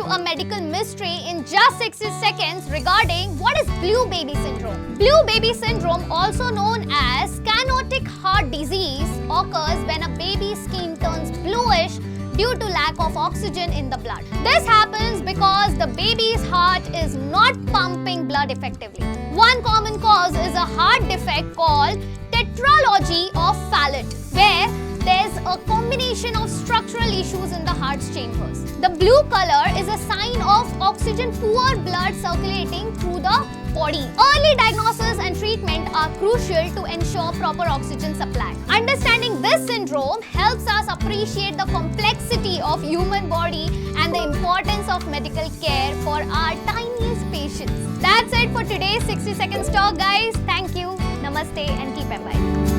a medical mystery in just 60 seconds regarding what is blue baby syndrome. Blue baby syndrome, also known as cyanotic heart disease, occurs when a baby's skin turns bluish due to lack of oxygen in the blood. This happens because the baby's heart is not pumping blood effectively. One common cause is a heart defect called tetralogy of Fallot, where there's a combination of structural issues in the heart's chambers. The blue color is a sign of oxygen-poor blood circulating through the body. Early diagnosis and treatment are crucial to ensure proper oxygen supply. Understanding this syndrome helps us appreciate the complexity of human body and the importance of medical care for our tiniest patients. That's it for today's 60 Seconds Talk, guys. Thank you, namaste, and keep Embibe.